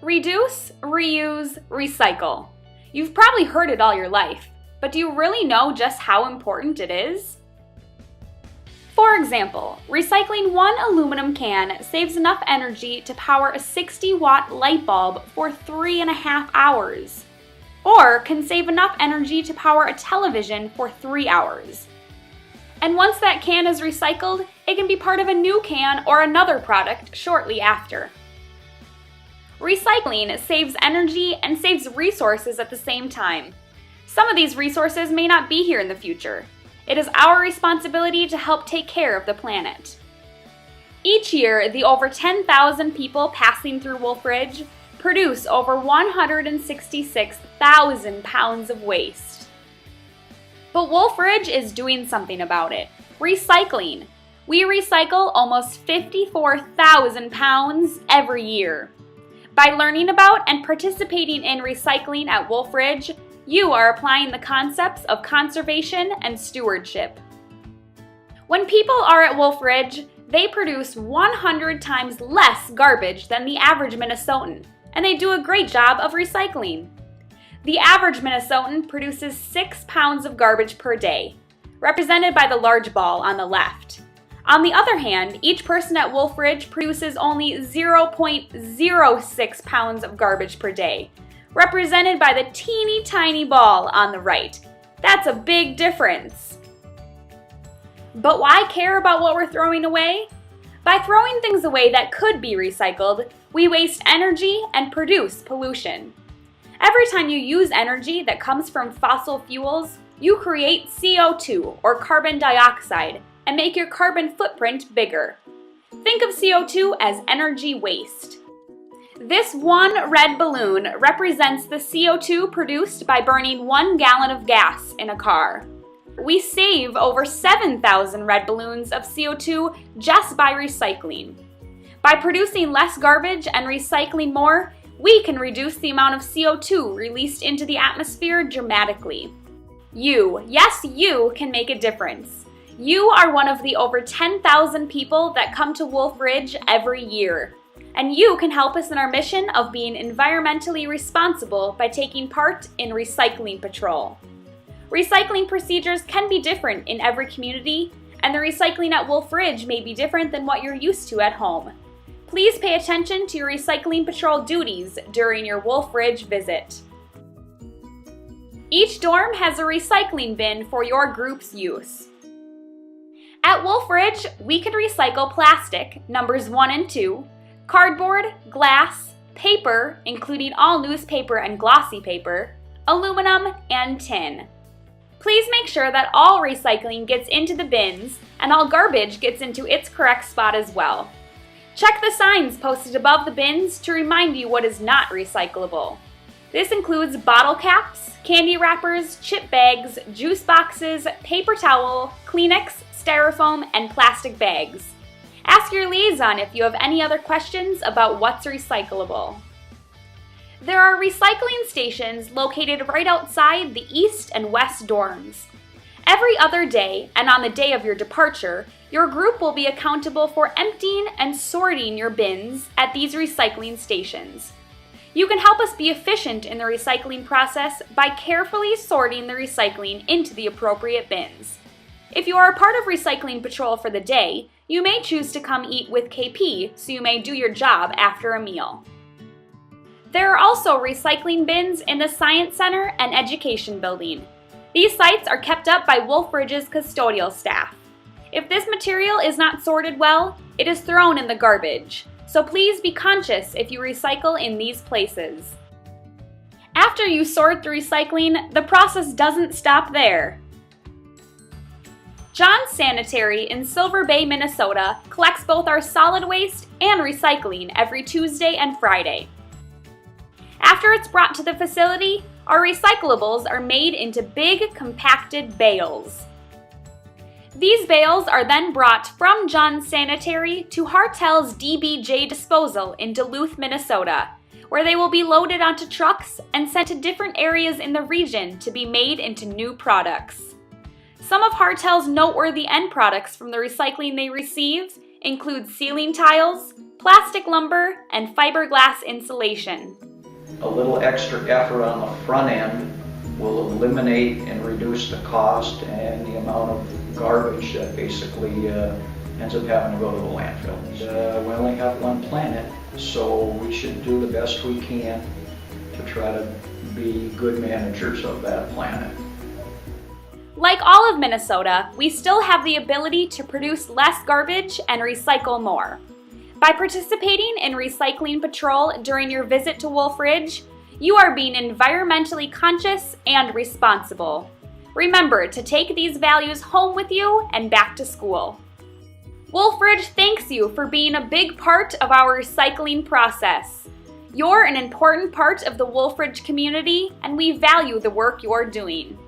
Reduce, reuse, recycle. You've probably heard it all your life, but do you really know just how important it is? For example, recycling one aluminum can saves enough energy to power a 60-watt light bulb for 3.5 hours, or can save enough energy to power a television for 3 hours. And once that can is recycled, it can be part of a new can or another product shortly after. Recycling saves energy and saves resources at the same time. Some of these resources may not be here in the future. It is our responsibility to help take care of the planet. Each year, the over 10,000 people passing through Wolf Ridge produce over 166,000 pounds of waste. But Wolf Ridge is doing something about it. Recycling. We recycle almost 54,000 pounds every year. By learning about and participating in recycling at Wolf Ridge, you are applying the concepts of conservation and stewardship. When people are at Wolf Ridge, they produce 100 times less garbage than the average Minnesotan, and they do a great job of recycling. The average Minnesotan produces 6 pounds of garbage per day, represented by the large ball on the left. On the other hand, each person at Wolf Ridge produces only 0.06 pounds of garbage per day, represented by the teeny tiny ball on the right. That's a big difference. But why care about what we're throwing away? By throwing things away that could be recycled, we waste energy and produce pollution. Every time you use energy that comes from fossil fuels, you create CO2 or carbon dioxide and make your carbon footprint bigger. Think of CO2 as energy waste. This one red balloon represents the CO2 produced by burning 1 gallon of gas in a car. We save over 7,000 red balloons of CO2 just by recycling. By producing less garbage and recycling more, we can reduce the amount of CO2 released into the atmosphere dramatically. You, yes, you can make a difference. You are one of the over 10,000 people that come to Wolf Ridge every year. And you can help us in our mission of being environmentally responsible by taking part in Recycling Patrol. Recycling procedures can be different in every community, and the recycling at Wolf Ridge may be different than what you're used to at home. Please pay attention to your Recycling Patrol duties during your Wolf Ridge visit. Each dorm has a recycling bin for your group's use. At Wolf Ridge, we can recycle plastic, numbers 1 and 2, cardboard, glass, paper, including all newspaper and glossy paper, aluminum, and tin. Please make sure that all recycling gets into the bins and all garbage gets into its correct spot as well. Check the signs posted above the bins to remind you what is not recyclable. This includes bottle caps, candy wrappers, chip bags, juice boxes, paper towel, Kleenex, styrofoam, and plastic bags. Ask your liaison if you have any other questions about what's recyclable. There are recycling stations located right outside the east and west dorms. Every other day, and on the day of your departure, your group will be accountable for emptying and sorting your bins at these recycling stations. You can help us be efficient in the recycling process by carefully sorting the recycling into the appropriate bins. If you are a part of Recycling Patrol for the day, you may choose to come eat with KP so you may do your job after a meal. There are also recycling bins in the Science Center and Education Building. These sites are kept up by Wolf Ridge's custodial staff. If this material is not sorted well, it is thrown in the garbage, so please be conscious if you recycle in these places. After you sort the recycling, the process doesn't stop there. John's Sanitary in Silver Bay, Minnesota collects both our solid waste and recycling every Tuesday and Friday. After it's brought to the facility, our recyclables are made into big, compacted bales. These bales are then brought from John's Sanitary to Hartel's DBJ disposal in Duluth, Minnesota, where they will be loaded onto trucks and sent to different areas in the region to be made into new products. Some of Hartel's noteworthy end products from the recycling they receive include ceiling tiles, plastic lumber, and fiberglass insulation. A little extra effort on the front end will eliminate and reduce the cost and the amount of garbage that basically ends up having to go to the landfill. We only have one planet, so we should do the best we can to try to be good managers of that planet. Like all of Minnesota, we still have the ability to produce less garbage and recycle more. By participating in Recycling Patrol during your visit to Wolf Ridge, you are being environmentally conscious and responsible. Remember to take these values home with you and back to school. Wolf Ridge thanks you for being a big part of our recycling process. You're an important part of the Wolf Ridge community, and we value the work you're doing.